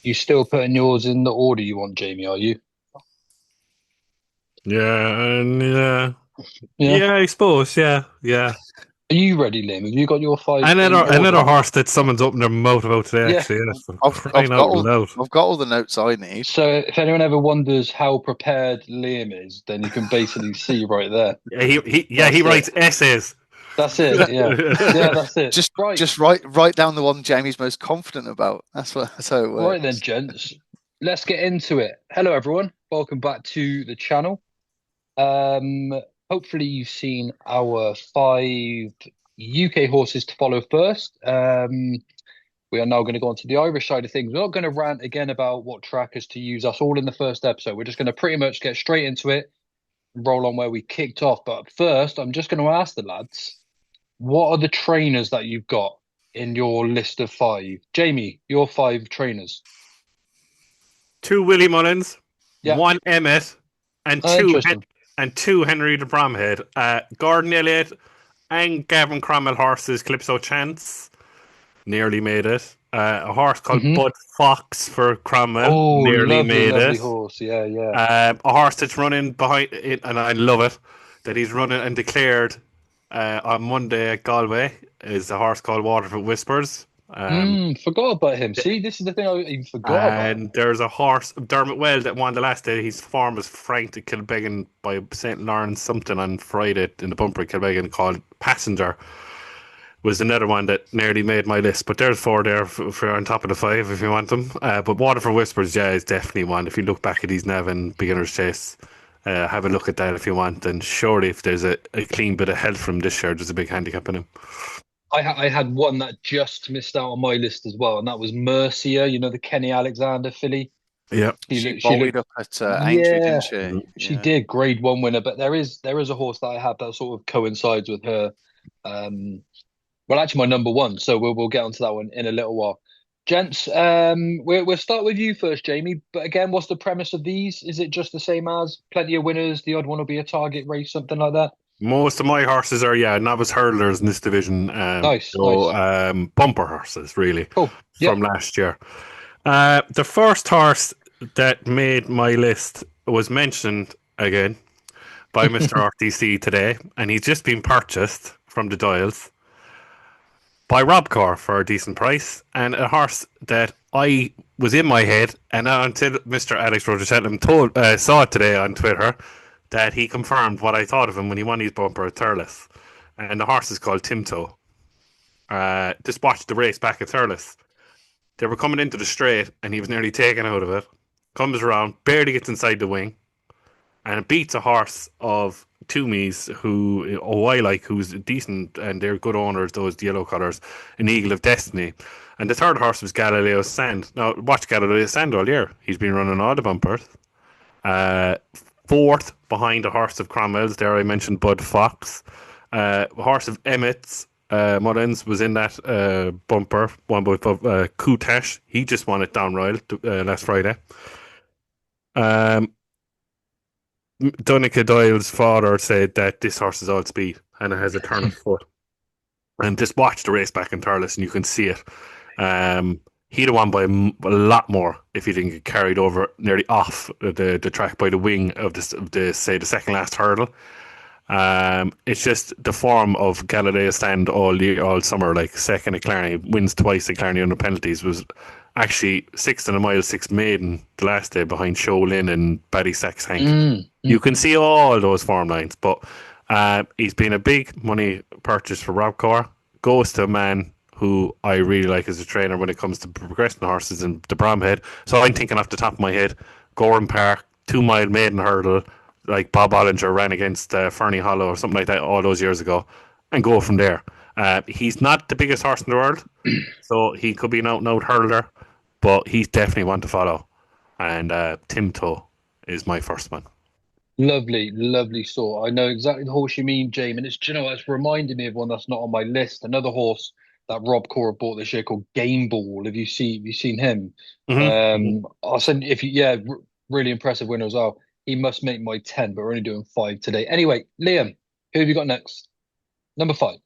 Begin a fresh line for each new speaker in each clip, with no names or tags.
You still putting yours in the order you want, Jamie, are you?
Yeah, and
Yeah.
I suppose, yeah.
Are you ready, Liam? Have you got your five in
Another
order?
horse that someone's opened their mouth about today,
Yeah.
actually, yeah, for
I've
crying out loud.
got all the notes I need.
So if anyone ever wonders how prepared Liam is, then you can basically see right there.
He
That's it.
writes essays.
That's it. Yeah. Yeah, that's it.
Just
Right.
just write down the one Jamie's most confident about. That's how it
Right then,
works.
gents. Let's get into it. Hello, everyone. Welcome back to the channel. Um, Hopefully you've seen our five UK horses to follow first. We are now going to go on to the Irish side of things. We're not going to rant again about what trackers to use. That's all in the first episode. We're just going to pretty much get straight into it and roll on where we kicked off. But first, I'm just going to ask the lads, what are the trainers that you've got in your list of five? Jamie, your five trainers.
Two Willie Mullins,
Yeah,
one Emmett, and
interesting.
two Henry de Bromhead. Gordon Elliott and Gavin Cromwell horses, Calypso Chance nearly made it. A horse called
Hmm.
Bud Fox for Cromwell
Oh,
nearly
lovely,
made
lovely
it.
horse. Yeah, yeah.
A horse that's running behind it, and I love it, that he's running and declared on Monday at Galway is a horse called Waterford Whispers.
Forgot about him. See, this is the thing I even forgot about.
And there's a horse, Dermot Well, that won the last day. His form was franked at Kilbeggan by St. Lawrence something on Friday in the bumper at Kilbeggan called Passenger. Was another one that nearly made my list. But there's four there for on top of the five if you want them. But Waterford Whispers, yeah, is definitely one. If you look back at these Navan Beginner's Chase, have a look at that if you want. And surely if there's a clean bit of health from this year, there's a big handicap in him.
I had one that just missed out on my list as well, and that was Mercia. You know, the Kenny Alexander filly.
Yeah.
She
She
bolted
looked,
up at Aintree, didn't
yeah,
she?
she
Yeah.
did Grade One winner. But there is a horse that I have that sort of coincides with her. Um, well, actually, my number one. So we'll get onto that one in a little while. Gents, we'll start with you first, Jamie. But again, what's the premise of these? Is it just the same as plenty of winners? The odd one will be a target race, something like that.
Most of my horses are, yeah, novice hurdlers in this division.
Nice, nice,
Bumper horses, really,
cool. Yeah.
from last year. The first horse that made my list was mentioned again by Mr. RTC today, and he's just been purchased from the Dials by Robcore for a decent price, and a horse that I was in my head, and until Mr. Alex Roger Cheltenham saw it today on Twitter, that he confirmed what I thought of him when he won his bumper at Thurles. And the horse is called Timto. Just watched the race back at Thurles. They were coming into the straight, and he was nearly taken out of it. Comes around, barely gets inside the wing, and it beats a horse of Toomey's, who I like, who's decent, and they're good owners, those yellow colours, an Eagle of Destiny. And the third horse was Galileo Sand. Now, watch Galileo Sand all year. He's been running all the bumpers. Uh, Fourth behind a horse of Cromwell's, there I mentioned Bud Fox. A horse of Emmett's, Mullins, was in that bumper, one by Kutash. He just won it down Royal last Friday. Um, Donica Doyle's father said that this horse is all speed and it has a turn of foot. And just watch the race back in Thurles and you can see it. He'd have won by a lot more if he didn't get carried over nearly off the track by the wing of the say the second last hurdle. It's just the form of Galileo Stand all summer, like second at Clarny, wins twice at Clarny under penalties, was actually sixth in a mile six maiden the last day behind Show Lynn and Paddy Sachs Hank.
Mm,
You
mm.
can see all those form lines, but he's been a big money purchase for Rob Corr. Goes to a man who I really like as a trainer when it comes to progressing horses in the Bromhead. So I'm thinking off the top of my head, Gorham Park, 2 mile maiden hurdle, like Bob Ollinger ran against Fernie Hollow or something like that all those years ago, and go from there. He's not the biggest horse in the world, so he could be an out and out hurdler, but he's definitely one to follow. And Timto is my first one.
Lovely, lovely sort. I know exactly the horse you mean, Jamie. And do you know, it's reminding me of one that's not on my list. Another horse that Rob Cora bought this year called Game Ball. Have you seen him?
Mm-hmm.
I'll send if you, yeah, really impressive winner as well. He must make my 10, but we're only doing five today. Anyway, Liam, who have you got next? Number five.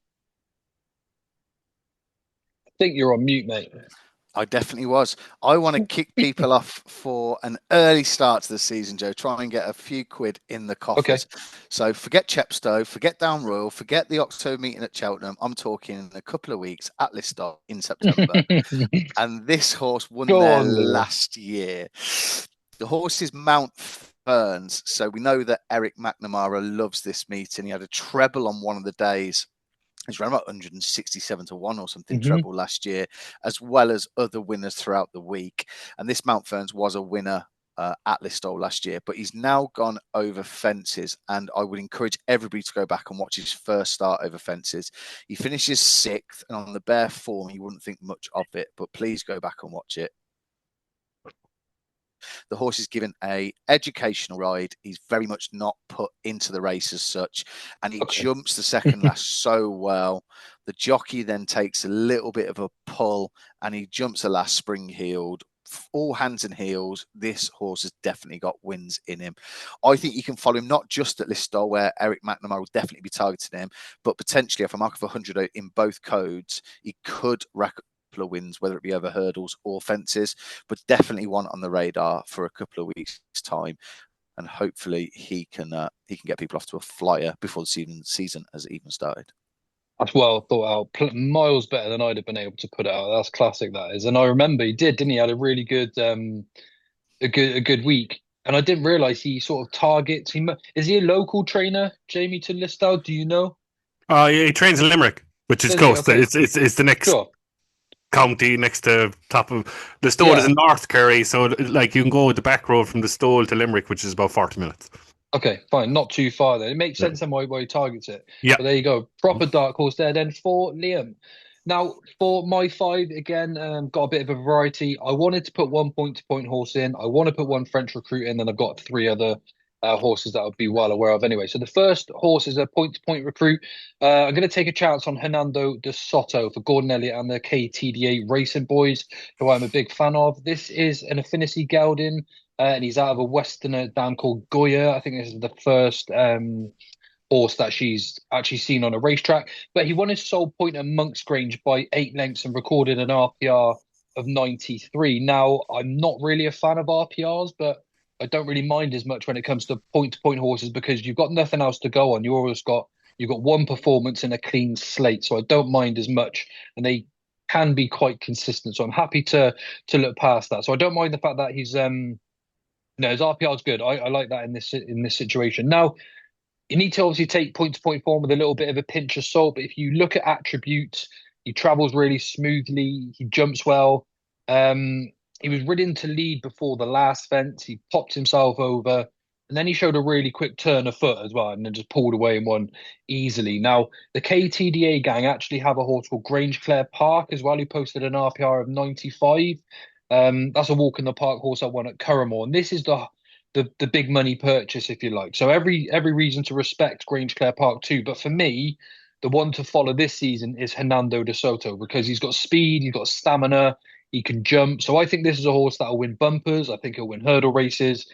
I think you're on mute, mate.
I definitely was. I want to kick people off for an early start to the season, Joe. Try and get a few quid in the coffers.
Okay.
So forget Chepstow, forget Down Royal, forget the October meeting at Cheltenham. I'm talking in a couple of weeks at Lister in September. And this horse won
Go
there
on, Liam.
last year. The horse is Mount Ferns. So we know that Eric McNamara loves this meeting. He had a treble on one of the days. He's around about 167-1 or something treble last year, as well as other winners throughout the week. And this Mount Ferns was a winner at Listowel last year, but he's now gone over fences. And I would encourage everybody to go back and watch his first start over fences. He finishes 6th, and on the bare form, you wouldn't think much of it, but please go back and watch it. The horse is given a educational ride. He's very much not put into the race as such, and he jumps the second last so well. The jockey then takes a little bit of a pull, and he jumps the last spring heeled. All hands and heels. This horse has definitely got wins in him. I think you can follow him not just at Listowel, where Eric McNamara will definitely be targeting him, but potentially if a mark of 100 in both codes, he could rack of wins, whether it be over hurdles or fences, but definitely one on the radar for a couple of weeks' time, and hopefully he can get people off to a flyer before the season has even started.
That's well thought out. Miles better than I'd have been able to put it out. That's classic, that is. And I remember he did, didn't he? Had a really good a good week. And I didn't realise he sort of targets. Is he a local trainer, Jamie, to Listowel? Do you know?
He trains in Limerick, which is
Does he?
close.
Okay.
It's the next
Sure.
county next to top of the Stole is in North Kerry, so like you can go the back road from the Stole to Limerick, which is about 40 minutes.
Okay, fine, not too far then. It makes sense then why he targets it.
Yeah.
But there you go, proper dark horse there then for Liam. Now for my 5 again, got a bit of a variety. I wanted to put one point-to-point horse in. I want to put one French recruit in, and I've got 3 other horses that I'll be well aware of anyway. So the first horse is a point-to-point recruit. I'm going to take a chance on Hernando de Soto for Gordon Elliott and the KTDA Racing Boys, who I'm a big fan of. This is an Affinity gelding, and he's out of a Westerner dam called Goya. I think this is the first horse that she's actually seen on a racetrack. But he won his sole point at Monk's Grange by 8 lengths and recorded an RPR of 93. Now, I'm not really a fan of RPRs, but I don't really mind as much when it comes to point-to-point horses because you've got nothing else to go on. You've got one performance in a clean slate, so I don't mind as much, and they can be quite consistent. So I'm happy to look past that. So I don't mind the fact that he's his RPR is good. I like that in this situation. Now, you need to obviously take point-to-point form with a little bit of a pinch of salt, but if you look at attributes, he travels really smoothly. He jumps well. He was ridden to lead before the last fence. He popped himself over, and then he showed a really quick turn of foot as well, and then just pulled away and won easily. Now, the KTDA gang actually have a horse called Grangeclare Park as well, who posted an RPR of 95. That's a walk in the park horse I won at Curramore, and this is the big money purchase, if you like. So every reason to respect Grangeclare Park too. But for me, the one to follow this season is Hernando de Soto because he's got speed, he's got stamina, he can jump. So I think this is a horse that will win bumpers. I think he'll win hurdle races,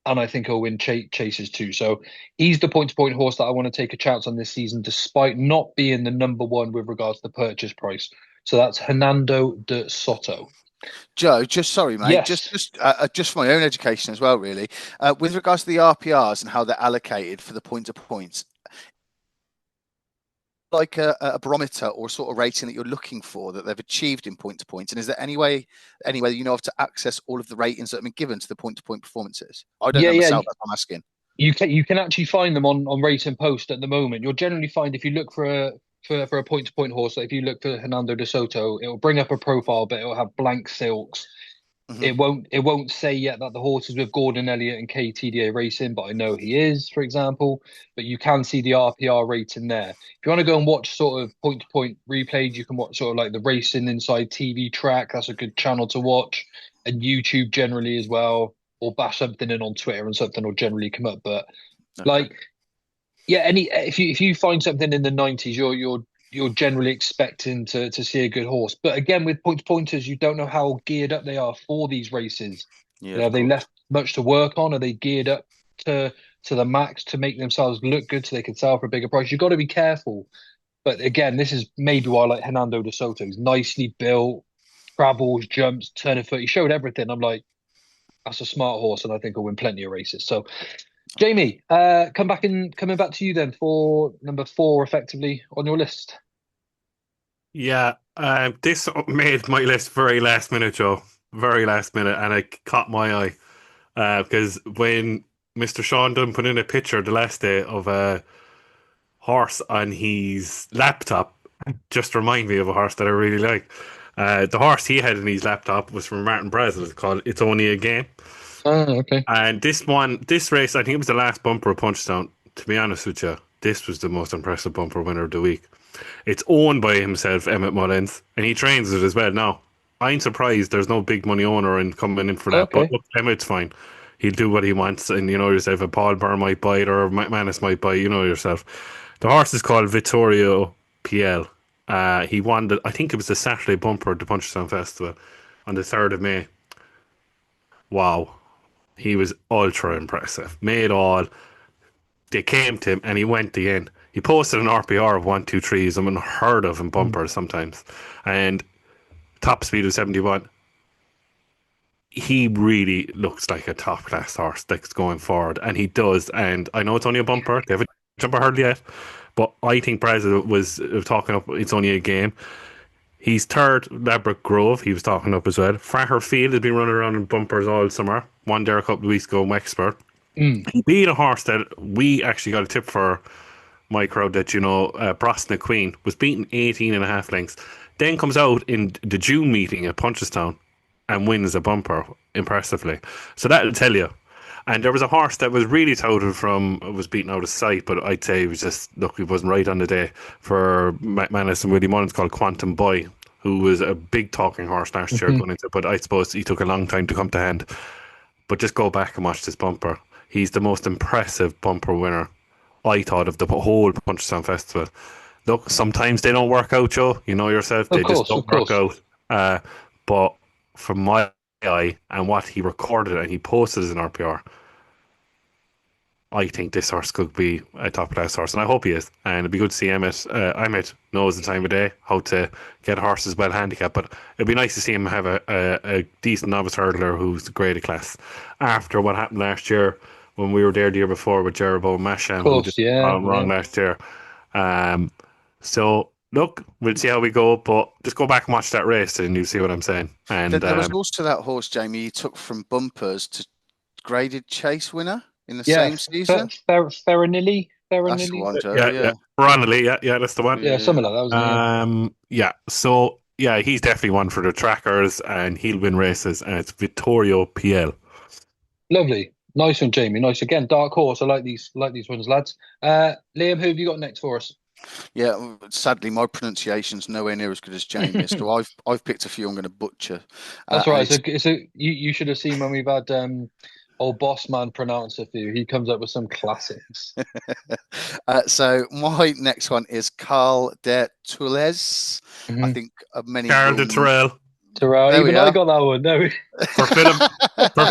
and I think he'll win chases too. So he's the point-to-point horse that I want to take a chance on this season, despite not being the number 1 with regards to the purchase price. So that's Hernando de Soto.
Joe, just sorry, mate.
Yes.
Just for my own education as well, really. With regards to the RPRs and how they're allocated for the point-to-points, like a barometer or sort of rating that you're looking for that they've achieved in point-to-points, and is there any way you know of to access all of the ratings that have been given to the point-to-point performances? I don't know myself. That's what I'm asking.
You can actually find them on Ante-Post at the moment. You'll generally find if you look for a point-to-point horse, like if you look for Hernando de Soto, it will bring up a profile, but it will have blank silks. Mm-hmm. It won't say yet that the horse is with Gordon Elliott and KTDA Racing, but I know he is, for example. But you can see the RPR rating there. If you want to go and watch sort of point-to-point replays, you can watch sort of like the Racing Inside TV track. That's a good channel to watch, and YouTube generally as well. Or bash something in on Twitter and something will generally come up. But if you find something in the 90s, you're generally expecting to see a good horse. But again, with pointers, you don't know how geared up they are for these races.
Yeah,
have they left much to work on? Are they geared up to the max to make themselves look good so they can sell for a bigger price? You've got to be careful. But again, this is maybe why I like Hernando de Soto. He's nicely built. travels, jumps, turning foot. He showed everything. I'm like, that's a smart horse, and I think he'll win plenty of races. So, Jamie, coming back to you then for number 4, effectively on your list.
Yeah, this made my list very last minute, Joe. Very last minute, and it caught my eye because when Mr. Sean Dunn put in a picture the last day of a horse on his laptop, just remind me of a horse that I really like. The horse he had in his laptop was from Martin Brazel. It's called "It's Only a Game."
Oh, okay.
And this race, I think it was the last bumper of Punchestown. To be honest with you, this was the most impressive bumper winner of the week. It's owned by himself, Emmett Mullins, and he trains it as well. Now, I'm surprised there's no big money owner in coming in for that, but
Okay.
look, Emmett's fine. He'll do what he wants, and you know yourself, if Paul Burr might buy it or McManus might buy it, you know yourself. The horse is called Vittorio PL. He won, I think it was the Saturday bumper at the Punchestown Festival on the 3rd of May. Wow. He was ultra impressive. Made all. They came to him and he went again. He posted an RPR of 123. He's unheard of in bumpers sometimes. And top speed of 71. He really looks like a top class horse that's going forward. And he does. And I know it's only a bumper. They haven't jumper hurdle yet. But I think President was talking up, it's only a game. He's third, Labrador Grove, he was talking up as well. Fraher Field has been running around in bumpers all summer. Won there a couple of weeks ago in Wexford. He beat a horse that we actually got a tip for, my crowd, that, you know, Brosna Queen was beaten 18 and a half lengths. Then comes out in the June meeting at Punchestown and wins a bumper impressively. So that'll tell you. And there was a horse that was really touted from, was beaten out of sight, but I'd say it was just, look, he wasn't right on the day for McManus and Willie Mullins, called Quantum Boy, who was a big talking horse last year going into it, but I suppose he took a long time to come to hand. But just go back and watch this bumper. He's the most impressive bumper winner, I thought, of the whole Punchestown Festival. Look, sometimes they don't work out, Joe. You know yourself, they just don't work out. But from my eye and what he recorded and he posted as an RPR, I think this horse could be a top class horse, and I hope he is. And it'd be good to see Emmett. Emmett knows the time of day how to get horses well handicapped, but it'd be nice to see him have a decent novice hurdler who's great at class. After what happened last year when we were there the year before with Jeroboam Masham, who just wrong last year. So look, we'll see how we go, but just go back and watch that race and you'll see what I'm saying. And
there was also that horse, Jamie, you took from bumpers to graded chase winner in the same season.
Farinelli.
That's the one, Joe.
Yeah. Ranelagh, yeah, that's the one.
Yeah, something like that, wasn't it?
Yeah, so yeah, he's definitely one for the trackers and he'll win races, and it's Vittorio PL.
Lovely. Nice one, Jamie. Nice again. Dark horse. I like these ones, lads. Liam, who have you got next for us?
Yeah, sadly, my pronunciation's nowhere near as good as Jamie's. So I've picked a few I'm going to butcher.
That's right. So you should have seen when we've had old boss man pronounce a few. He comes up with some classics.
So my next one is Carl de Toulouse. I think many.
Carl de Terrell.
Even I got that one. No.
For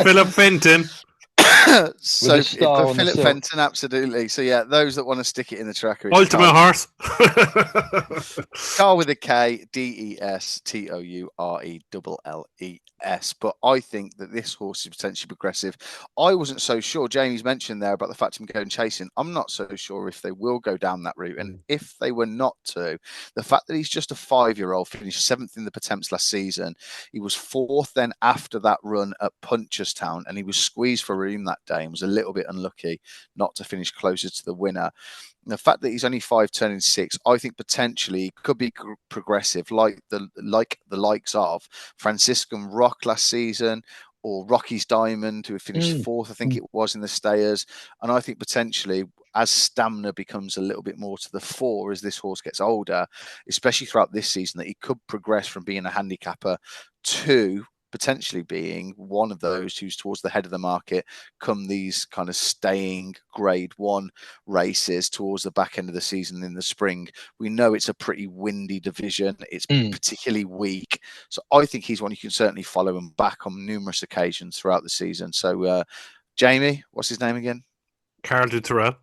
Philip Fenton.
So for Philip Fenton, absolutely. So yeah, those that want to stick it in the tracker.
Ultimate horse.
Carl with a K, DESTOURELLES. But I think that this horse is potentially progressive. I wasn't so sure. Jamie's mentioned there about the fact of him going chasing. I'm not so sure if they will go down that route. And if they were not to, the fact that he's just a 5-year-old, finished 7th in the Potemps last season. He was 4th then after that run at Punchestown, and he was squeezed for room that day and was a little bit unlucky not to finish closer to the winner. And the fact that he's only 5 turning 6, I think potentially could be progressive, like the likes of Franciscan Rock last season, or Rocky's Diamond, who finished 4th, I think it was, in the Stayers. And I think potentially, as stamina becomes a little bit more to the fore as this horse gets older, especially throughout this season, that he could progress from being a handicapper to potentially being one of those who's towards the head of the market come these kind of staying grade 1 races towards the back end of the season in the spring. We know it's a pretty windy division. It's particularly weak. So I think he's one you can certainly follow and back on numerous occasions throughout the season. So Jamie, what's his name again?
Carl de Terrell.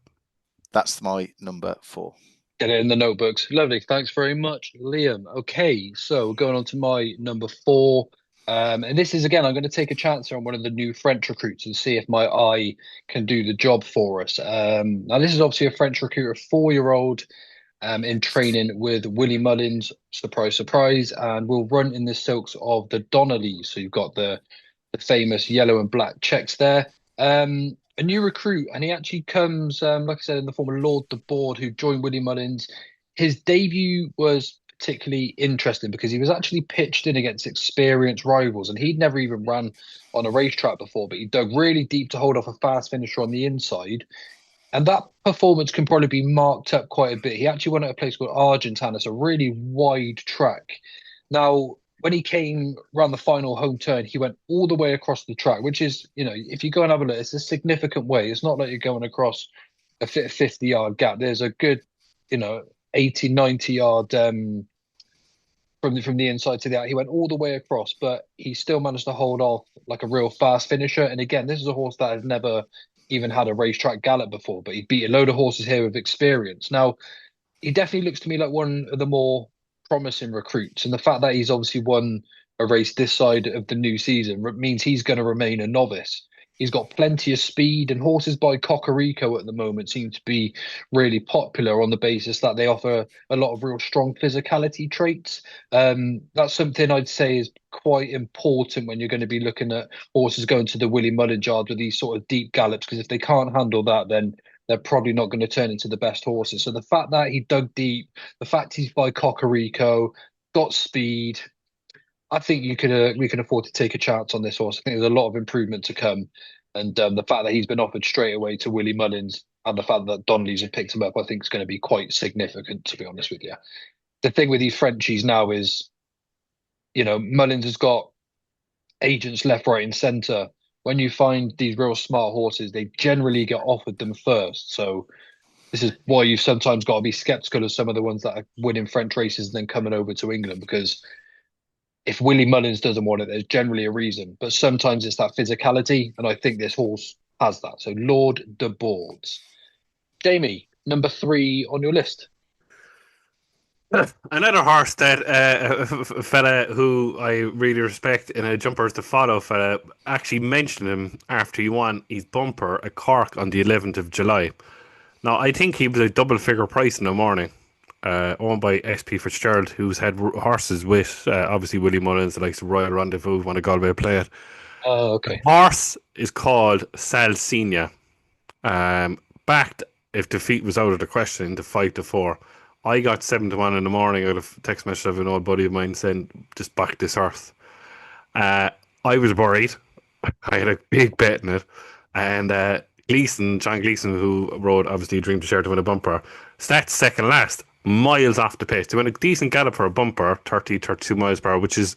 That's my number 4.
Get it in the notebooks. Lovely. Thanks very much, Liam. Okay, so going on to my number four. And this is again, I'm going to take a chance here on one of the new French recruits and see if my eye can do the job for us. Now, this is obviously a French recruit, a 4-year-old in training with Willie Mullins, surprise, surprise, and will run in the silks of the Donnellys. So you've got the famous yellow and black checks there. A new recruit, and he actually comes, like I said, in the form of Lord the Board, who joined Willie Mullins. His debut was particularly interesting because he was actually pitched in against experienced rivals, and he'd never even run on a racetrack before, but he dug really deep to hold off a fast finisher on the inside. And that performance can probably be marked up quite a bit. He actually won at a place called Argentan. It's a really wide track. Now, when he came around the final home turn, he went all the way across the track, which is, if you go and have a look, it's a significant way. It's not like you're going across a 50-yard gap. There's a good, 80, 90-yard from the inside to the out. He went all the way across, but he still managed to hold off like a real fast finisher. And again, this is a horse that has never even had a racetrack gallop before, but he beat a load of horses here with experience. Now, he definitely looks to me like one of the more promising recruits, and the fact that he's obviously won a race this side of the new season means he's going to remain a novice. He's got plenty of speed, and horses by Cocorico at the moment seem to be really popular on the basis that they offer a lot of real strong physicality traits. That's something I'd say is quite important when you're going to be looking at horses going to the Willie Mullins yard with these sort of deep gallops, because if they can't handle that, then they're probably not going to turn into the best horses. So the fact that he dug deep, the fact he's by Cocorico, got speed, I think we can afford to take a chance on this horse. I think there's a lot of improvement to come, and the fact that he's been offered straight away to Willie Mullins, and the fact that Donnelly's have picked him up, I think is going to be quite significant. To be honest with you, the thing with these Frenchies now is, Mullins has got agents left, right, and centre. When you find these real smart horses, they generally get offered them first. So this is why you've sometimes got to be sceptical of some of the ones that are winning French races and then coming over to England, because if Willie Mullins doesn't want it, there's generally a reason. But sometimes it's that physicality, and I think this horse has that. So Lord de Boards. Jamie, number 3 on your list.
Another horse that a fella who I really respect in a Jumpers to Follow fella actually mentioned him after he won his bumper at Cork on the 11th of July. Now, I think he was a double figure price in the morning, owned by SP Fitzgerald, who's had horses with obviously Willie Mullins, the likes of Royal Rendezvous, won a Galway Plate.
Oh, okay.
The horse is called Salsina, backed, if defeat was out of the question, to 5-4. I got 7-1 in the morning out of a text message of an old buddy of mine saying, just back this horse. I was worried. I had a big bet in it. And John Gleeson, who rode obviously Dream to Share to win a bumper, stats second last, miles off the pace. They went a decent gallop for a bumper, 30, 32 miles per hour, which is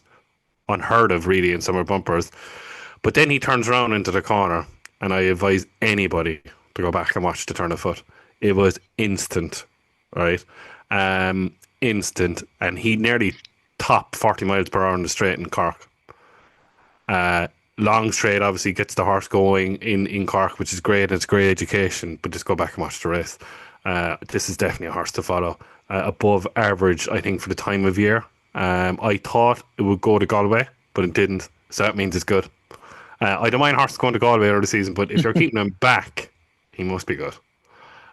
unheard of really in summer bumpers. But then he turns around into the corner, and I advise anybody to go back and watch the turn of foot. It was instant, right? Instant, and he nearly topped 40 miles per hour on the straight in Cork. Long straight obviously gets the horse going in Cork, which is great. It's great education, but just go back and watch the race. This is definitely a horse to follow. Above average, I think, for the time of year. I thought it would go to Galway, but it didn't, so that means it's good. I don't mind horses going to Galway over the season, but if you're keeping him back, he must be good.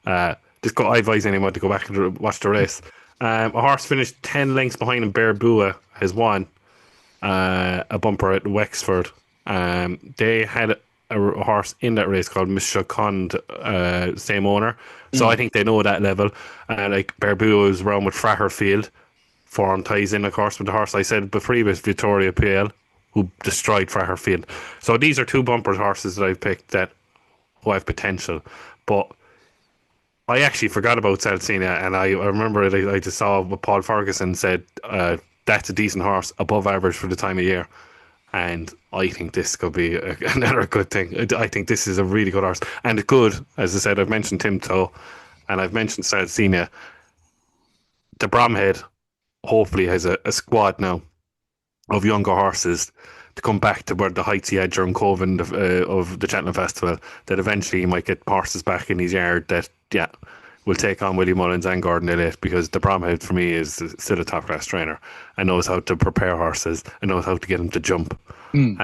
I advise anyone to go back and watch the race. A horse finished 10 lengths behind him, Bear Bua, has won a bumper at Wexford. They had a horse in that race called Miss Chacond, same owner. So I think they know that level. Like Bear Bua was around with Fraherfield. Form ties in, of course, with the horse I said before, was Vittoria PL, who destroyed Fraherfield. So these are 2 bumper horses that I've picked who have potential. But I actually forgot about Salsina, and I remember I just saw what Paul Ferguson said, that's a decent horse, above average for the time of year. And I think this could be another good thing. I think this is a really good horse. And good, as I said, I've mentioned Tim Toe, and I've mentioned Salsina. The Bromhead hopefully has a squad now of younger horses to come back to where the heights he had during COVID of the Cheltenham Festival, that eventually he might get horses back in his yard that, will take on Willie Mullins and Gordon Elliott, because the Bromhead for me is still a top class trainer and knows how to prepare horses and knows how to get them to jump. And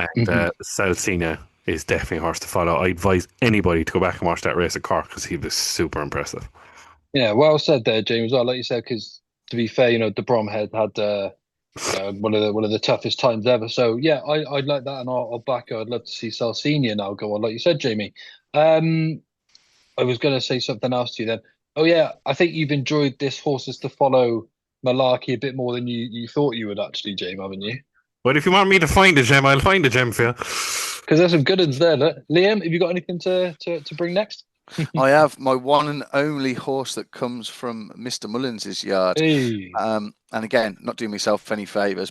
Salsina is definitely a horse to follow. I advise anybody to go back and watch that race at Cork because he was super impressive.
Yeah, well said there, James. Well, like you said, because to be fair, the Bromhead had one of the toughest times ever. So yeah, I'd like that, and I'll back it. I'd love to see Salsina now go on, like you said, Jamie. I was going to say something else to you then. Oh yeah, I think you've enjoyed this Horses to Follow malarkey a bit more than you thought you would actually, Jamie, haven't you?
But if you want me to find a gem, I'll find a gem for you.
Because there's some good ones there. Look. Liam, have you got anything to bring next?
I have my one and only horse that comes from Mr. Mullins' yard.
Hey.
And again, not doing myself any favours.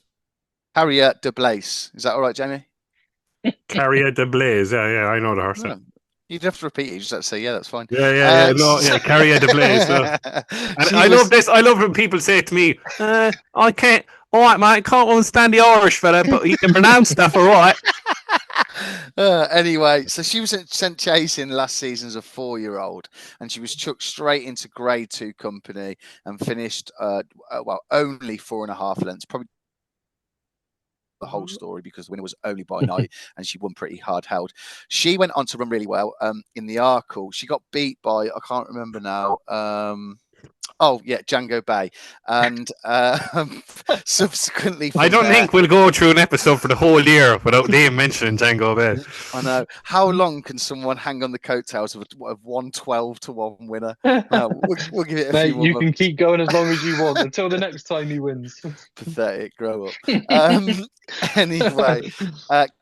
Harrier de Blaise. Is that all right, Jamie?
Carrier de Blaise. Yeah, I know the horse.
No, you'd have to repeat it. You just have to say, yeah, that's fine.
Yeah. Carrier de Blaise. No. And I love this. I love when people say to me, I can't. All right, mate, can't understand the Irish fella, but he can pronounce stuff all right.
Anyway, so she was sent chasing last season as a 4-year-old, and she was chucked straight into Grade 2 company and finished, only 4.5 lengths. Probably the whole story, because the winner was only by night, and she won pretty hard held. She went on to run really well in the Arkle. She got beat by, I can't remember now. Django Bay, and subsequently.
I don't think we'll go through an episode for the whole year without Liam mentioning Django Bay.
I know. How long can someone hang on the coattails of 112 to 1 winner? We'll give it a few more
you
months.
can keep going as long as you want until the next time he wins.
Pathetic. Grow up. Anyway,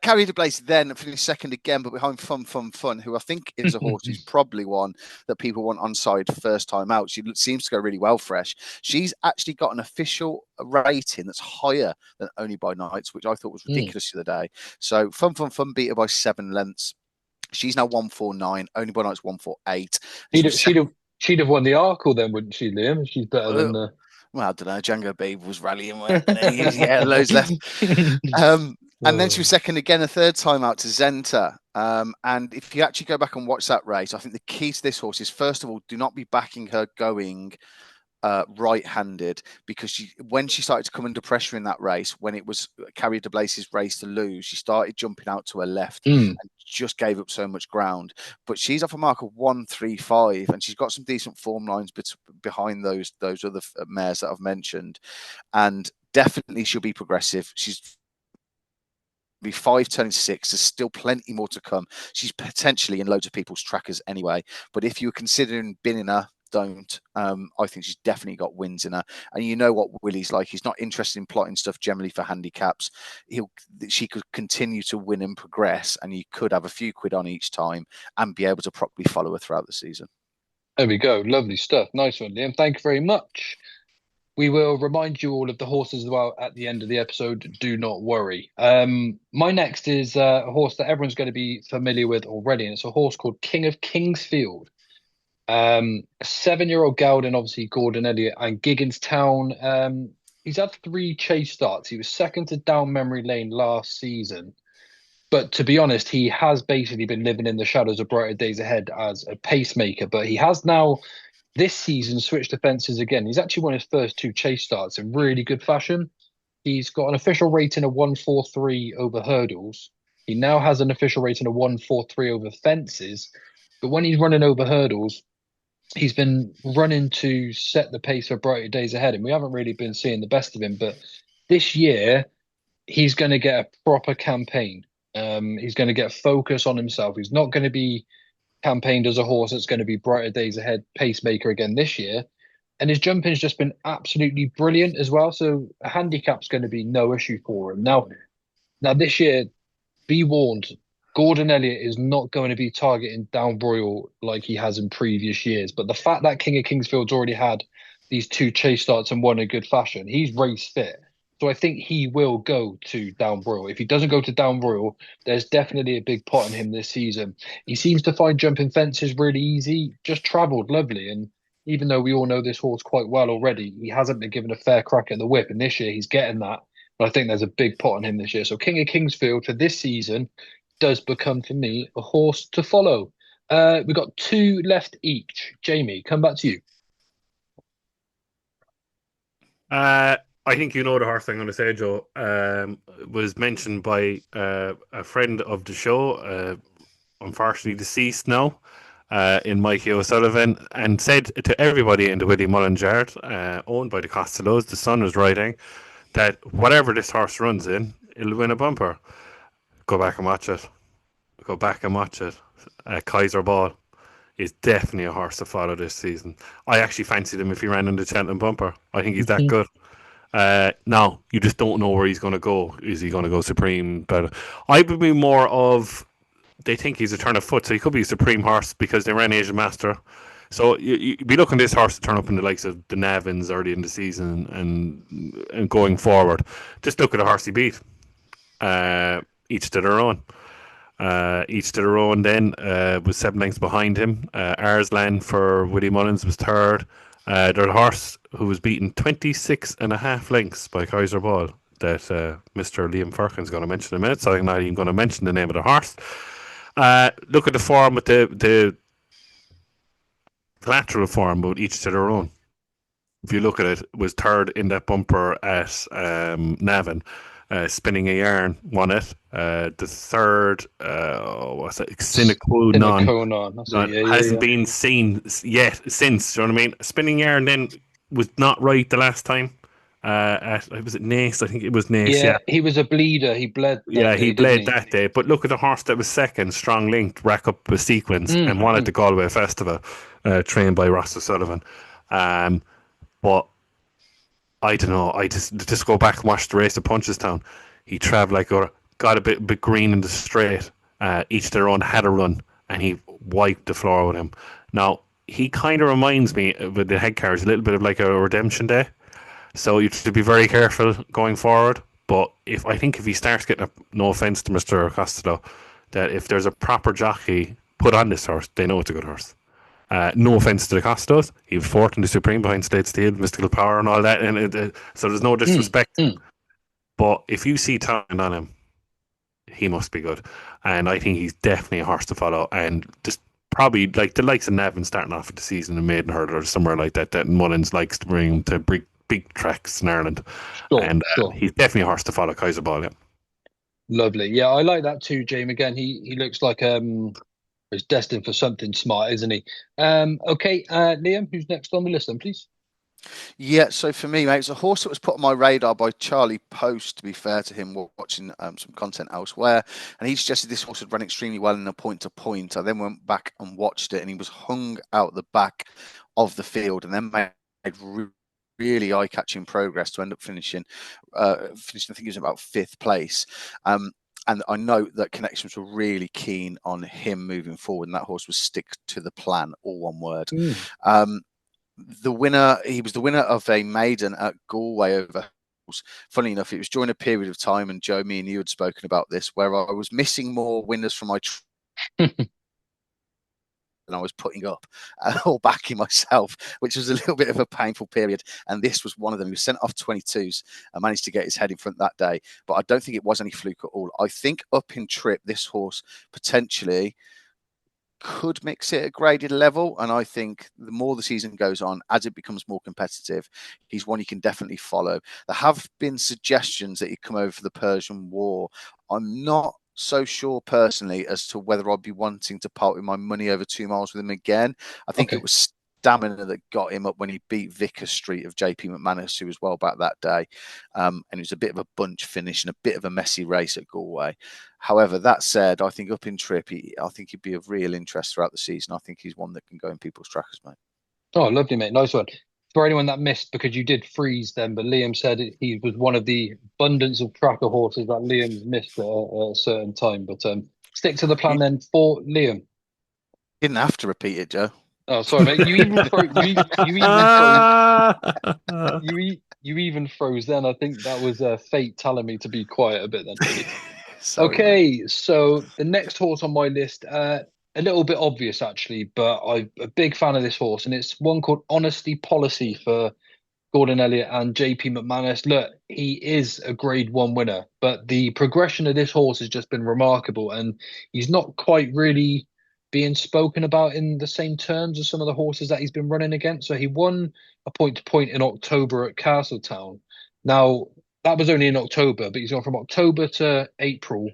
Carrier de Blaise then finished second again, but behind Fun, who I think is a horse who's probably one that people want on side first time out. She seems to go really well fresh. She's actually got an official rating that's higher than Only by Nights, which I thought was ridiculous the other day. So Fun beat her by 7 lengths. She's now 149. Only by Nights 148.
She'd have won the Arkle then, wouldn't she, Liam? She's better than the.
Well, I don't know. Django Babe was rallying. Yeah, loads left. And then she was second again, a third time out to Zenta. And if you actually go back and watch that race, I think the key to this horse is, first of all, do not be backing her going right-handed, because when she started to come under pressure in that race, when it was Carrier de Blaise's race to lose, she started jumping out to her left and just gave up so much ground. But she's off a mark of 135, and she's got some decent form lines behind those other mares that I've mentioned, and definitely she'll be progressive. She's be 5 turning 6. There's still plenty more to come. She's potentially in loads of people's trackers anyway, but if you're considering binning her, don't. I think she's definitely got wins in her, and you know what Willie's like. He's not interested in plotting stuff generally for handicaps. She could continue to win and progress, and you could have a few quid on each time and be able to properly follow her throughout the season.
There we go. Lovely stuff. Nice one, Liam. Thank you very much. We will remind you all of the horses as well at the end of the episode. Do not worry. My next is a horse that everyone's going to be familiar with already, and it's a horse called King of Kingsfield. A 7-year-old gelding, obviously Gordon Elliott and Gigginstown. He's had 3 chase starts. He was second to Down Memory Lane last season. But to be honest, he has basically been living in the shadows of Brighter Days Ahead as a pacemaker. But he has now, this season, switched to fences again. He's actually won his first 2 chase starts in really good fashion. He's got an official rating of 143 over hurdles. He now has an official rating of 143 over fences. But when he's running over hurdles, he's been running to set the pace for Brighter Days Ahead, and we haven't really been seeing the best of him. But this year, he's going to get a proper campaign. He's going to get focus on himself. He's not going to be campaigned as a horse that's going to be Brighter Days Ahead pacemaker again this year. And his jumping's just been absolutely brilliant as well. So a handicap's going to be no issue for him. Now this year, be warned, Gordon Elliott is not going to be targeting Down Royal like he has in previous years. But the fact that King of Kingsfield's already had these 2 chase starts and won in good fashion, he's race fit. So I think he will go to Down Royal. If he doesn't go to Down Royal, there's definitely a big pot on him this season. He seems to find jumping fences really easy, just travelled lovely. And even though we all know this horse quite well already, he hasn't been given a fair crack at the whip. And this year he's getting that. But I think there's a big pot on him this year. So King of Kingsfield for this season does become, for me, a horse to follow. We've got 2 left each. Jamie, come back to you.
I think you know the horse I'm going to say, Joe. Was mentioned by a friend of the show, unfortunately deceased now, in Mikey O'Sullivan, and said to everybody in the Willie Mullins yard, owned by the Costellos, the son was riding, that whatever this horse runs in, it'll win a bumper. Go back and watch it. Go back and watch it. Kaiser Ball is definitely a horse to follow this season. I actually fancied him if he ran in the Cheltenham bumper. I think he's that good. Now, you just don't know where he's going to go. Is he going to go supreme? But I would be more of, they think he's a turn of foot, so he could be a supreme horse because they ran Asian Master. So you'd be looking at this horse to turn up in the likes of the Navins early in the season and going forward. Just look at the horse he beat. Each to their own. Each to their own then, was 7 lengths behind him. Arslan for Willie Mullins was third. Their horse who was beaten 26.5 lengths by Kaiser Ball that Mr. Liam Firkin is going to mention in a minute, so I'm not even going to mention the name of the horse. Look at the form with the collateral form, but each to their own. If you look at it, was third in that bumper at Navan. Spinning a Yarn won it. The third, what's it? Cynical hasn't been seen yet since. Do you know what I mean? Spinning Yarn then was not right the last time. Was it Nace? I think it was Nace. Yeah,
he was a bleeder. He bled.
He bled that day. But look at the horse that was second, Strong Linked, rack up a sequence and won at the Galway Festival, trained by Ross O'Sullivan. But I don't know. I just go back and watch the race at Punchestown. He travelled got a bit green in the straight. Each their own had a run, and he wiped the floor with him. Now he kind of reminds me with the head carriage a little bit of like a Redemption Day. So you have to be very careful going forward. But if he starts getting no offence to Mr. Costello, that if there's a proper jockey put on this horse, they know it's a good horse. No offense to the Costos, he was fourth in the Supreme behind Slade Steel, Mystical Power, and all that, and so there's no disrespect. But if you see talent on him, he must be good, and I think he's definitely a horse to follow. And just probably like the likes of Nevin starting off the season in Maidenhead or somewhere like that. That Mullins likes to bring him to big tracks in Ireland, he's definitely a horse to follow. Kaiser Ball, yeah.
Lovely, yeah, I like that too, James. Again, he looks like is destined for something smart, isn't he? Okay, Liam, who's next on the list then, please?
Yeah, so for me, mate, it's a horse that was put on my radar by Charlie Post, to be fair to him, watching some content elsewhere. And he suggested this horse had run extremely well in a point-to-point. I then went back and watched it, and he was hung out the back of the field and then made really eye-catching progress to end up finishing, I think he was about 5th place. And I know that Connections were really keen on him moving forward, and that horse was Stick to the Plan, all one word. The winner, he was the winner of a maiden at Galway over. Funny enough, it was during a period of time, and Joe, me and you had spoken about this, where I was missing more winners from my and I was putting up or backing myself, which was a little bit of a painful period. And this was one of them. He was sent off 22s and managed to get his head in front that day. But I don't think it was any fluke at all. I think up in trip, this horse potentially could mix it at graded level. And I think the more the season goes on, as it becomes more competitive, he's one you can definitely follow. There have been suggestions that he'd come over for the Persian War. I'm not so sure personally as to whether I'd be wanting to part with my money over 2 miles with him again. I think it was stamina that got him up when he beat Vicker Street of JP McManus, who was well back that day. And it was a bit of a bunch finish and a bit of a messy race at Galway. However, that said, I think up in trip, I think he'd be of real interest throughout the season. I think he's one that can go in people's trackers, mate.
Oh, lovely, mate. Nice one. For anyone that missed, because you did freeze them, but Liam said he was one of the abundance of tracker horses that Liam's missed at a certain time. But stick to the plan then for Liam.
Didn't have to repeat it, Joe.
Oh, sorry, mate. You even froze then. I think that was fate telling me to be quiet a bit then. Sorry, okay, man. So the next horse on my list, a little bit obvious actually, but I'm a big fan of this horse, and it's one called Honesty Policy for Gordon Elliott and JP McManus. Look, he is a Grade 1 winner, but the progression of this horse has just been remarkable, and he's not quite really being spoken about in the same terms as some of the horses that he's been running against. So he won a point-to-point in October at Castletown. Now, that was only in October, but he's gone from October to April.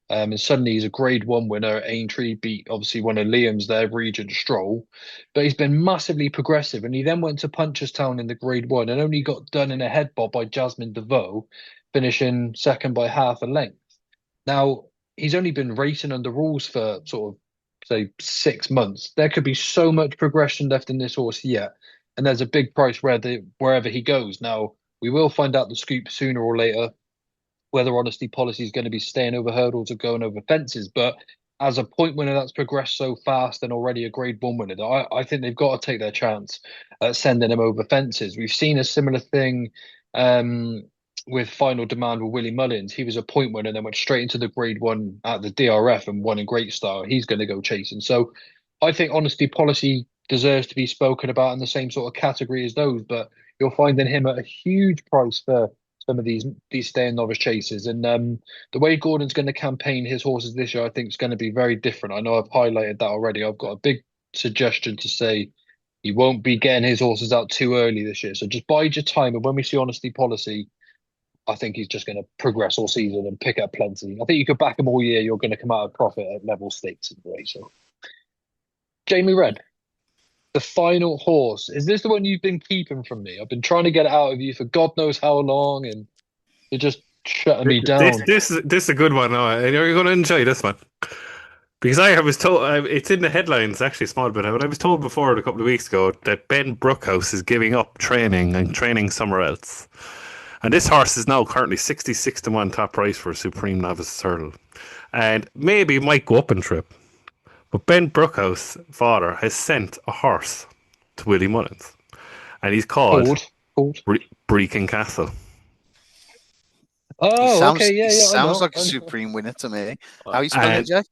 And suddenly he's a Grade 1 winner at Aintree, beat obviously one of Liam's there, Regent Stroll. But he's been massively progressive. And he then went to Punchestown in the Grade 1 and only got done in a head bob by Jasmine DeVoe, finishing second by half a length. Now, he's only been racing under rules for sort of, say, 6 months. There could be so much progression left in this horse yet. And there's a big price wherever he goes. Now, we will find out the scoop sooner or later, whether Honesty Policy is going to be staying over hurdles or going over fences. But as a point winner that's progressed so fast and already a Grade 1 winner, I think they've got to take their chance at sending him over fences. We've seen a similar thing with Final Demand with Willie Mullins. He was a point winner and then went straight into the Grade 1 at the DRF and won in great style. He's going to go chasing. So I think Honesty Policy deserves to be spoken about in the same sort of category as those, but you're finding him at a huge price for some of these staying novice chasers. And the way Gordon's going to campaign his horses this year, I think is going to be very different. I know I've highlighted that already. I've got a big suggestion to say he won't be getting his horses out too early this year. So just bide your time. And when we see Honesty Policy, I think he's just going to progress all season and pick up plenty. I think you could back him all year. You're going to come out of profit at level stakes in the race. So, Jaime Wrenn, the final horse. Is this the one you've been keeping from me? I've been trying to get it out of you for God knows how long, and you're just shutting me down.
This is a good one, and you're going to enjoy this one. Because I was told, it's in the headlines actually, small bit, but I was told before a couple of weeks ago that Ben Brookhouse is giving up training and training somewhere else. And this horse is now currently 66 to 1 top price for a Supreme Novice Hurdle. And maybe might go up in trip. But Ben Brookhouse, father, has sent a horse to Willie Mullins. And he's called Brecon Castle.
Oh, okay, yeah.
Sounds like a Supreme winner to me. How you spell it, Jay?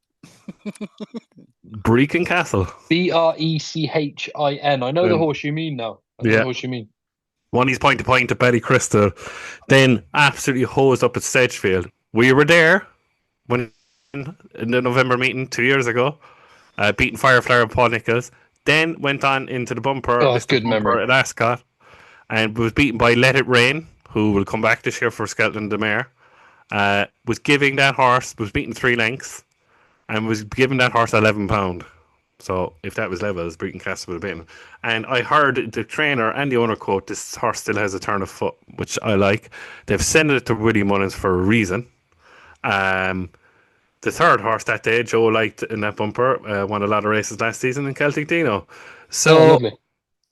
Brecon Castle.
Brechin. I know the horse you mean now. The horse you mean.
Won his point-to-point at Betty Crystal. Then absolutely hosed up at Sedgefield. We were there in the November meeting 2 years ago, beating Fireflower and Paul Nichols. Then went on into the bumper,
good memory,
at Ascot, and was beaten by Let It Rain, who will come back this year for Skelton the Mare. Was giving that horse, was beaten 3 lengths, and was giving that horse £11. So if that was levels, Brecon Castle would have been. And I heard the trainer and the owner quote, this horse still has a turn of foot, which I like. They've sent it to Willie Mullins for a reason. The third horse that day, Joe liked in that bumper, won a lot of races last season in Celtic Dino. So,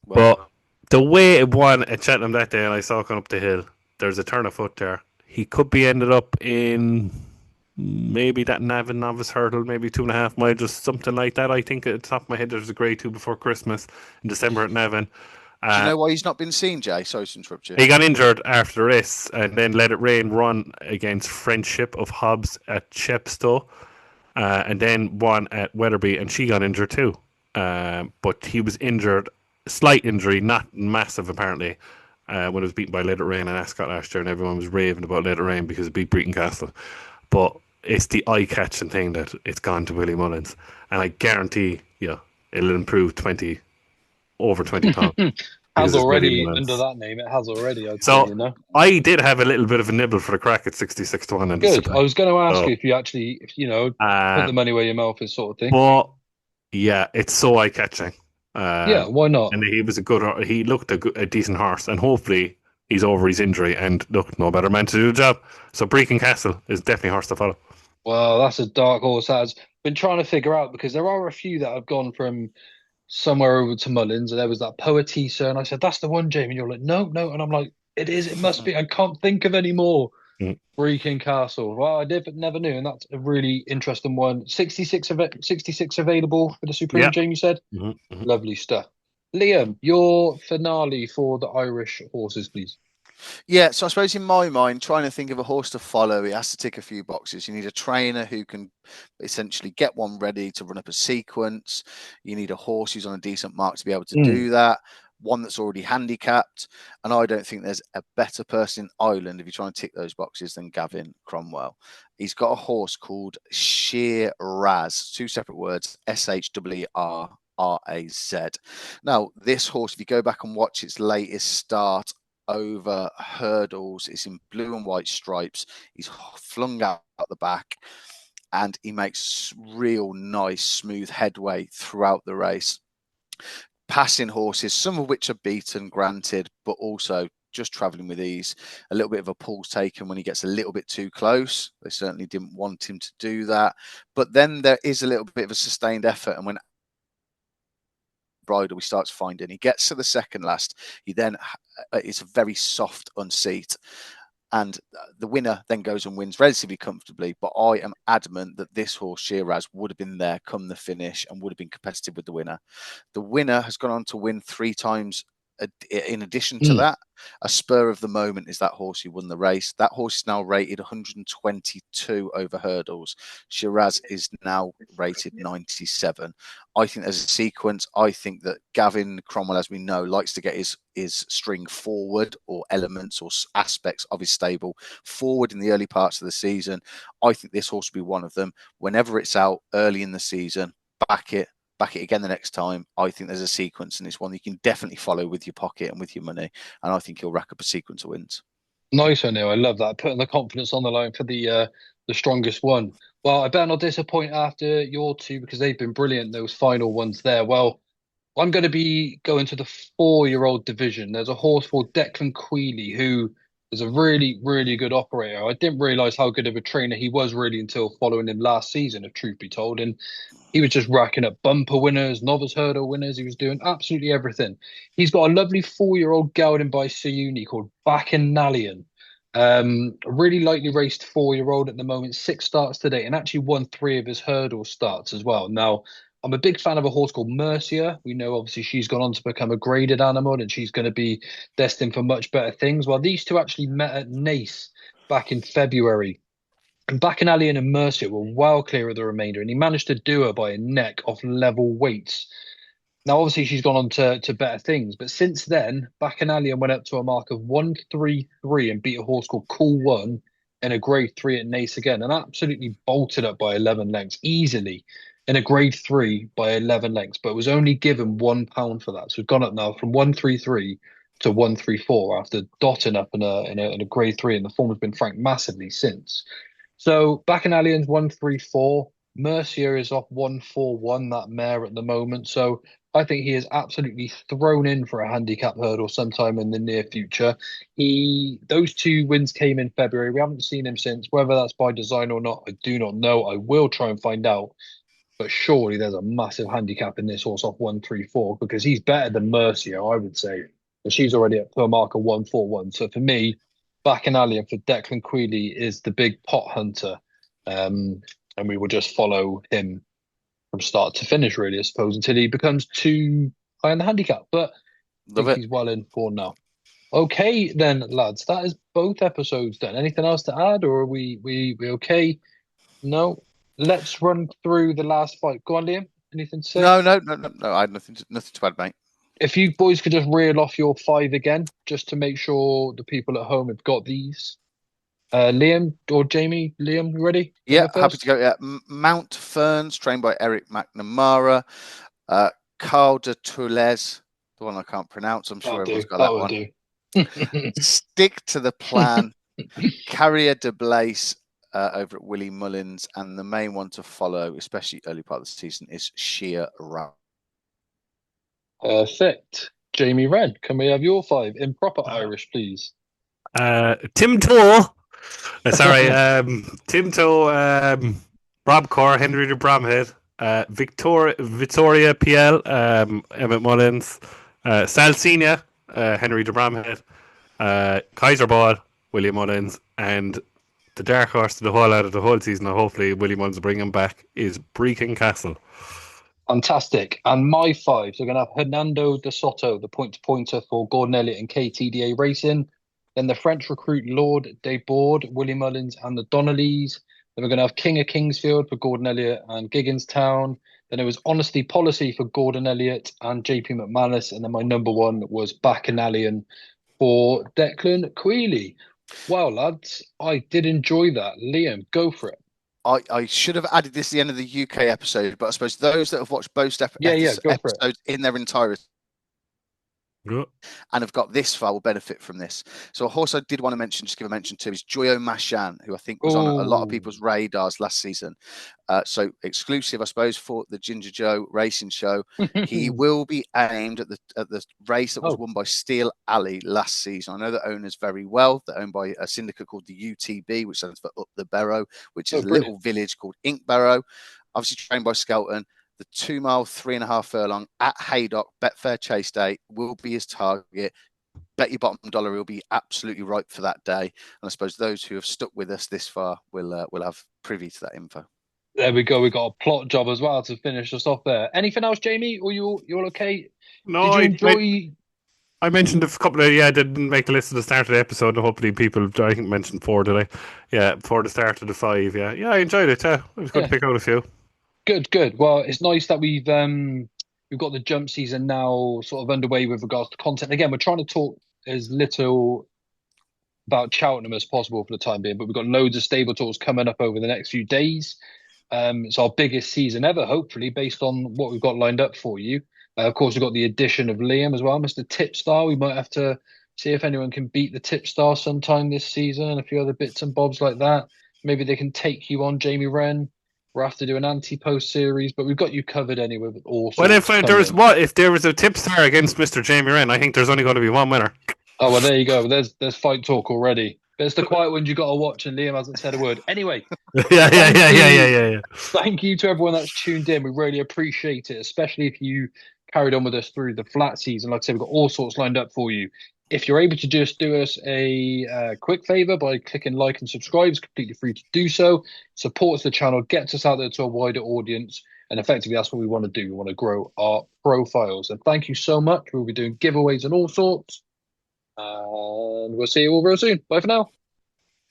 but the way it won at Cheltenham that day, and I saw it going up the hill, there's a turn of foot there. He could be ended up in maybe that Navan Novice Hurdle, maybe 2.5 miles, just something like that. I think at the top of my head there's a Grade 2 before Christmas in December at Navan.
Do you know why he's not been seen, Jay? Sorry to interrupt you.
He got injured after the race and then Let It Rain run against Friendship of Hobbs at Chepstow, and then won at Wetherby, and she got injured too. But he was injured, slight injury, not massive apparently, when it was beaten by Let It Rain in Ascot last year, and everyone was raving about Let It Rain because it beat Brecon Castle. But it's the eye-catching thing that it's gone to Willie Mullins, and I guarantee you it'll improve over 20 pounds.
Has already under that name. It has already.
I did have a little bit of a nibble for the crack at 66 to 1.
Good. I was going to ask you if you actually, put the money where your mouth is, sort of thing.
But yeah, it's so eye-catching.
Why not?
And he was he looked a decent horse, and hopefully he's over his injury, and look, no better man to do the job. So Brecon Castle is definitely a horse to follow.
Well, that's a dark horse that I've been trying to figure out, because there are a few that have gone from somewhere over to Mullins, and there was that Poetisa, and I said, that's the one, Jamie. And you're like, no. And I'm like, it must be. I can't think of any more. Brecon Castle. Well, I never knew, and that's a really interesting one. 66 available for the Supreme, Jamie said.
Mm-hmm.
Lovely stuff. Liam, your finale for the Irish horses, please.
Yeah, so I suppose in my mind, trying to think of a horse to follow, it has to tick a few boxes. You need a trainer who can essentially get one ready to run up a sequence. You need a horse who's on a decent mark to be able to do that. one that's already handicapped, and I don't think there's a better person in Ireland if you're trying to tick those boxes than Gavin Cromwell. He's got a horse called Shiraz, 2 separate words, Shwerraz. Now, this horse, if you go back and watch its latest start over hurdles, it's in blue and white stripes. He's flung out the back, and he makes real nice, smooth headway throughout the race. Passing horses, some of which are beaten, granted, but also just travelling with ease. A little bit of a pulse taken when he gets a little bit too close. They certainly didn't want him to do that. But then there is a little bit of a sustained effort, and when bridle we start to find in, he gets to the second last, he then it's a very soft unseat, and the winner then goes and wins relatively comfortably. But I am adamant that this horse Shiraz would have been there come the finish and would have been competitive with the winner. The winner has gone on to win 3 times. In addition to that, a spur of the moment is that horse who won the race. That horse is now rated 122 over hurdles. Shiraz is now rated 97. I think there's a sequence. I think that Gavin Cromwell, as we know, likes to get his string forward, or elements or aspects of his stable forward in the early parts of the season. I think this horse will be one of them. Whenever it's out early in the season, back it again the next time. I think there's a sequence, and it's one you can definitely follow with your pocket and with your money. And I think he'll rack up a sequence of wins.
Nice, O'Neill. I love that. Putting the confidence on the line for the strongest one. Well, I better not disappoint after your 2, because they've been brilliant, those final ones there. Well, I'm going to be going to the 4-year-old division. There's a horse called Declan Quealy, who is a really, really good operator. I didn't realise how good of a trainer he was really until following him last season, if truth be told. And he was just racking up bumper winners, novice hurdle winners. He was doing absolutely everything. He's got a lovely 4-year-old gelding by Sayuni called Bacchanalian. A really lightly raced 4-year-old at the moment, 6 starts to date, and actually won 3 of his hurdle starts as well. Now, I'm a big fan of a horse called Mercia. We know obviously she's gone on to become a graded animal, and she's going to be destined for much better things. Well, these 2 actually met at Nace back in February. And Bacchanalian and Mercia were well clear of the remainder, and he managed to do her by a neck off level weights. Now, obviously, she's gone on to better things, but since then, Bacchanalian went up to a mark of 133 and beat a horse called Cool One in a grade 3 at Nace again, and absolutely bolted up by 11 lengths easily in a grade 3 by 11 lengths, but was only given £1 for that. So we've gone up now from 133 to 134 after dotting up in a grade 3, and the form has been franked massively since. So Bacchanalian's 134. Mercia is off 141, that mare at the moment. So I think he is absolutely thrown in for a handicap hurdle sometime in the near future. Those 2 wins came in February. We haven't seen him since. Whether that's by design or not, I do not know. I will try and find out. But surely there's a massive handicap in this horse off 134, because he's better than Mercia, I would say. And she's already up to a mark of 141. So for me, Bacchanalian for Declan Quealy is the big pot hunter. And we will just follow him from start to finish, really, I suppose, until he becomes too high in the handicap. But I think he's well in for now. Okay, then, lads, that is both episodes done. Anything else to add, or are we okay? No? Let's run through the last 5. Go on, Liam. Anything to say?
No. I had nothing to add, mate.
If you boys could just reel off your 5 again, just to make sure the people at home have got these. Liam or Jamie? Liam, you ready?
Yeah, happy to go. Yeah, Mount Ferns, trained by Eric McNamara. Carl de Toulouse, the one I can't pronounce. I'm sure everyone's got that one. Stick to the Plan. Carrier de Blaise over at Willie Mullins, and the main one to follow, especially early part of the season, is Sheer Ram.
Perfect. Jaime Wrenn, can we have your 5 in proper Irish, please?
Tim Toe. Tim Toe, Rob Corr, Henry de Bromhead, Victoria PL, Emmett Mullins, Salsina, Henry de Bromhead, Kaiser Ball, William Mullins, and the dark horse to the whole out of the whole season, and hopefully Willie Mullins will bring him back, is Brecon Castle.
Fantastic. And my 5, so we're going to have Hernando de Soto, the point-to-pointer for Gordon Elliott and KTDA Racing. Then the French recruit Lord Desbordes, Willie Mullins and the Donnellys. Then we're going to have King of Kingsfield for Gordon Elliott and Gigginstown. Then it was Honesty Policy for Gordon Elliott and JP McManus. And then my number one was Bacchanalian for Declan Quealy. Wow, lads, I did enjoy that. Liam, go for it.
I should have added this at the end of the UK episode, but I suppose those that have watched both episodes in their entirety and have got this far will benefit from this. So a horse I did want to mention, just give a mention to, is Joyo Mashan, who I think was on a lot of people's radars last season. So exclusive, I suppose, for the Ginger Joe Racing Show. He will be aimed at the race that was won by Steel Alley last season. I know the owners very well. They're owned by a syndicate called the UTB, which stands for Up the Barrow, which is a little village called Inkbarrow, obviously trained by Skelton. The 2 mile, 3.5 furlong at Haydock Betfair Chase Day will be his target. Bet your bottom dollar he'll be absolutely ripe for that day. And I suppose those who have stuck with us this far will have privy to that info.
There we go. We got a plot job as well to finish us off there. Anything else, Jamie? Or you all okay?
No,
did you enjoy?
I mentioned a couple of didn't make the list at the start of the episode. And hopefully, people I think mentioned 4 today. Yeah, before the start of the 5. Yeah, I enjoyed it. It was good to pick out a few.
Good. Well, it's nice that we've got the jump season now sort of underway with regards to content. Again, we're trying to talk as little about Cheltenham as possible for the time being, but we've got loads of stable talks coming up over the next few days. It's our biggest season ever, hopefully, based on what we've got lined up for you. Of course, we've got the addition of Liam as well, Mr. Tipstar. We might have to see if anyone can beat the Tipstar sometime this season and a few other bits and bobs like that. Maybe they can take you on, Jaime Wrenn. We'll have to do an Ante-Post series, but we've got you covered anyway with all sorts.
Well, if there was a Tipstar against Mr. Jaime Wrenn, I think there's only going to be one winner.
Oh, well, there you go. There's fight talk already. But it's the quiet ones you got to watch, and Liam hasn't said a word. Anyway.
Yeah.
Thank you to everyone that's tuned in. We really appreciate it, especially if you carried on with us through the flat season. Like I said, we've got all sorts lined up for you. If you're able to just do us a quick favor by clicking like and subscribe, it's completely free to do so. Supports the channel, gets us out there to a wider audience, and effectively that's what we want to do. We want to grow our profiles. And thank you so much. We'll be doing giveaways and all sorts. And we'll see you all real soon. Bye for now.